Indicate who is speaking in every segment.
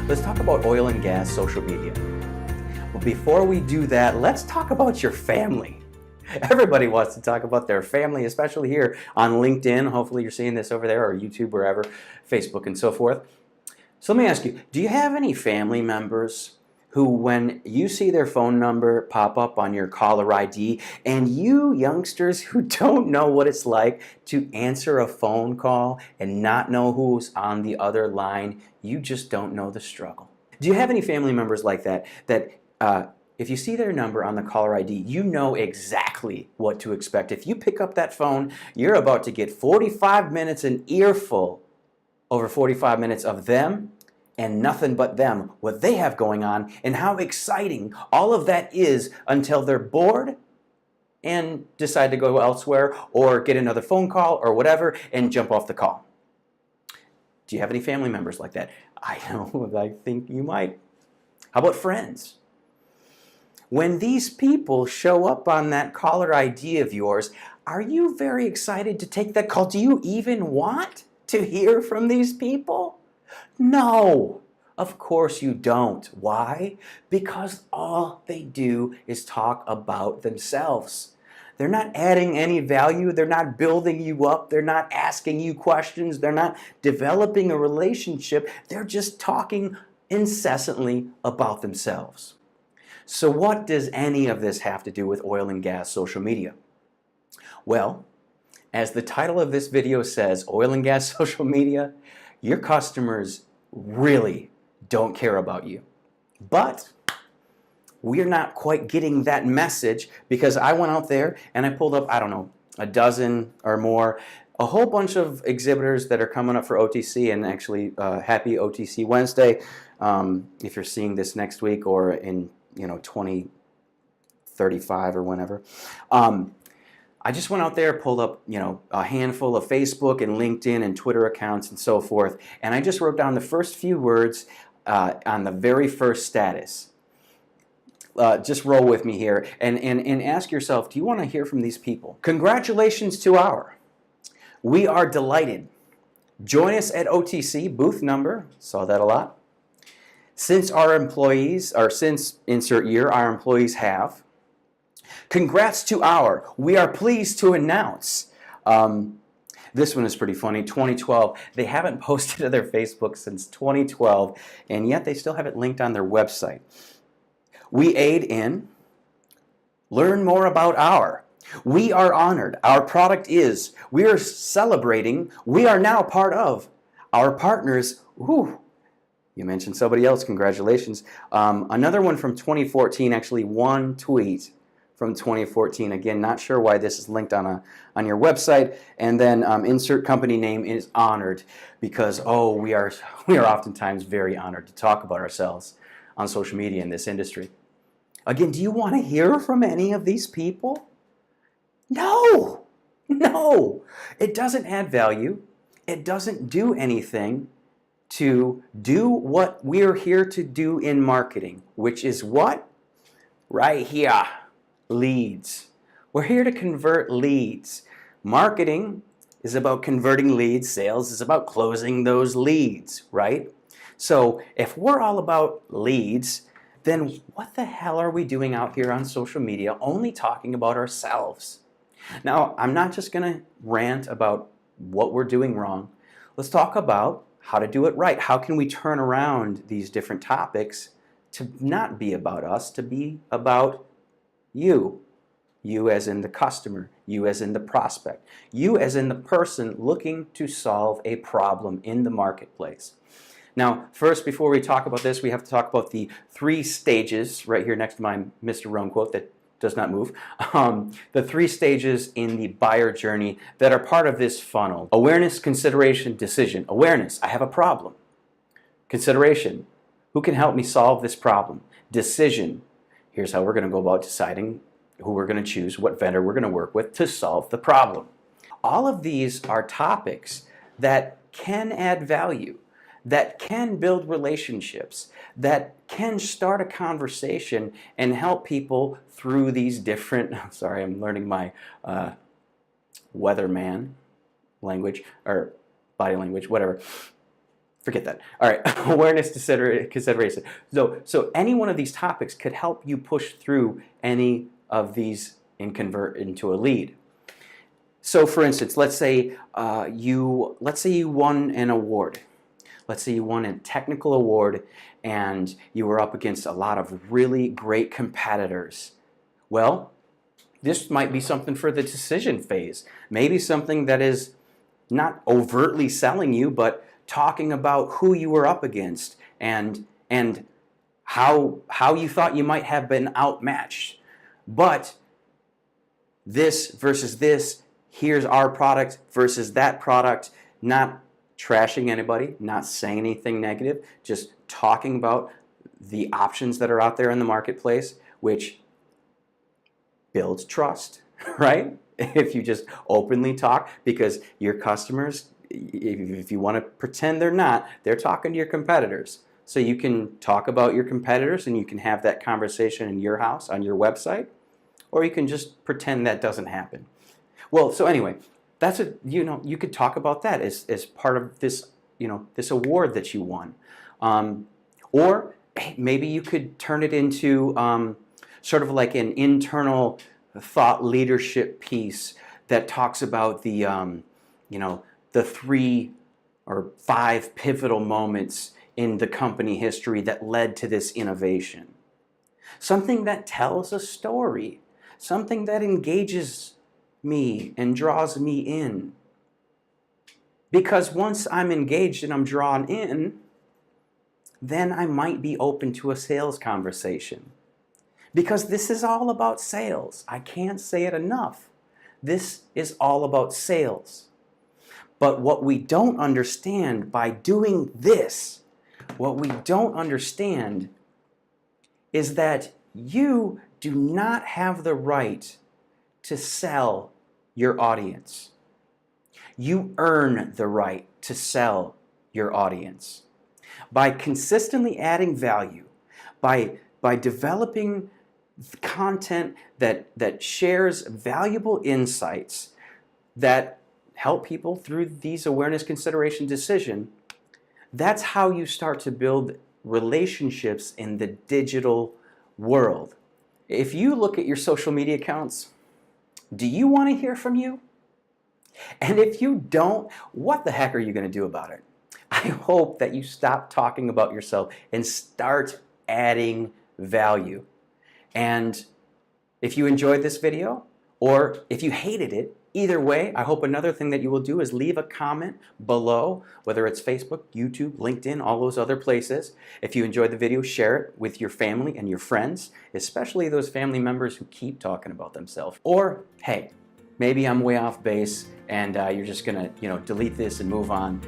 Speaker 1: Let's talk about oil and gas social media. But before we do that, let's talk about your family. Everybody wants to talk about their family, especially here on LinkedIn. Hopefully you're seeing this over there, or YouTube, wherever, Facebook and so forth. So let me ask you, do you have any family members who, when you see their phone number pop up on your caller ID, and you youngsters who don't know what it's like to answer a phone call and not know who's on the other line, you just don't know the struggle? Do you have any family members like that, if you see their number on the caller ID, you know exactly what to expect? If you pick up that phone, you're about to get 45 minutes, an earful, over 45 minutes of them and nothing but them, what they have going on, and how exciting all of that is until they're bored and decide to go elsewhere or get another phone call or whatever and jump off the call. Do you have any family members like that? I know, I think you might. How about friends? When these people show up on that caller ID of yours, are you very excited to take that call? Do you even want to hear from these people? No, of course you don't. Why? Because all they do is talk about themselves. They're not adding any value. They're not building you up. They're not asking you questions. They're not developing a relationship. They're just talking incessantly about themselves. So what does any of this have to do with oil and gas social media? Well, as the title of this video says, oil and gas social media, your customers really don't care about you. But we're not quite getting that message, because I went out there and I pulled up, I don't know, a dozen or more, a whole bunch of exhibitors that are coming up for OTC, and actually happy OTC Wednesday if you're seeing this next week or in 2035 or whenever. I just went out there, pulled up, a handful of Facebook and LinkedIn and Twitter accounts and so forth, and I just wrote down the first few words on the very first status. Just roll with me here and ask yourself, do you want to hear from these people? Congratulations to our. We are delighted. Join us at OTC, booth number, saw that a lot. Since our employees, or since insert year, our employees have. Congrats to our. We are pleased to announce. This one is pretty funny. 2012. They haven't posted to their Facebook since 2012, and yet they still have it linked on their website. We aid in. Learn more about our. We are honored. Our product is. We are celebrating. We are now part of. Our partners. Whew. You mentioned somebody else, congratulations. Another one from 2014, actually one tweet from 2014. Again, not sure why this is linked on your website. And then insert company name is honored, because we are oftentimes very honored to talk about ourselves on social media in this industry. Again, do you want to hear from any of these people? No, it doesn't add value. It doesn't do anything to do what we're here to do in marketing, which is what? Right here, leads. We're here to convert leads. Marketing is about converting leads. Sales is about closing those leads, right? So if we're all about leads, then what the hell are we doing out here on social media only talking about ourselves? Now, I'm not just going to rant about what we're doing wrong. Let's talk about how to do it right. How can we turn around these different topics to not be about us, to be about you? You as in the customer, you as in the prospect, you as in the person looking to solve a problem in the marketplace. Now, first, before we talk about this, we have to talk about the 3 stages right here next to my Mr. Rohn quote that does not move. The 3 stages in the buyer journey that are part of this funnel. Awareness, consideration, decision. Awareness, I have a problem. Consideration, who can help me solve this problem? Decision, here's how we're going to go about deciding who we're going to choose, what vendor we're going to work with to solve the problem. All of these are topics that can add value, that can build relationships, that can start a conversation and help people through these different, sorry, I'm learning my weatherman language, or body language, whatever. forget that. All right, awareness consideration. So any one of these topics could help you push through any of these and convert into a lead. So for instance, let's say you won an award. Let's say you won a technical award and you were up against a lot of really great competitors. Well, this might be something for the decision phase. Maybe something that is not overtly selling you, but talking about who you were up against and how you thought you might have been outmatched. But this versus this, here's our product versus that product, not trashing anybody, not saying anything negative, just talking about the options that are out there in the marketplace, which builds trust, right? If you just openly talk, because your customers, if you want to pretend they're not, they're talking to your competitors. So you can talk about your competitors and you can have that conversation in your house, on your website, or you can just pretend that doesn't happen. Well, so anyway, that's you could talk about that as part of this, this award that you won. Or maybe you could turn it into sort of like an internal thought leadership piece that talks about the 3 or 5 pivotal moments in the company history that led to this innovation. Something that tells a story, something that engages me and draws me in. Because once I'm engaged and I'm drawn in, then I might be open to a sales conversation. Because this is all about sales. I can't say it enough. This is all about sales. But what we don't understand by doing this, what we don't understand is that you do not have the right to sell your audience. You earn the right to sell your audience. By consistently adding value, by developing content that shares valuable insights that help people through these awareness, consideration, decision, that's how you start to build relationships in the digital world. If you look at your social media accounts, do you want to hear from you? And if you don't, what the heck are you going to do about it? I hope that you stop talking about yourself and start adding value. And if you enjoyed this video, or if you hated it, either way, I hope another thing that you will do is leave a comment below, whether it's Facebook, YouTube, LinkedIn, all those other places. If you enjoyed the video, share it with your family and your friends, especially those family members who keep talking about themselves. Or, hey, maybe I'm way off base and you're just gonna, delete this and move on.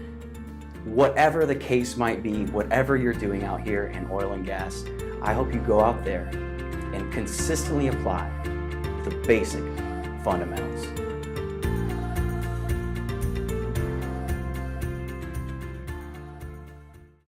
Speaker 1: Whatever the case might be, whatever you're doing out here in oil and gas, I hope you go out there and consistently apply the basic fundamentals.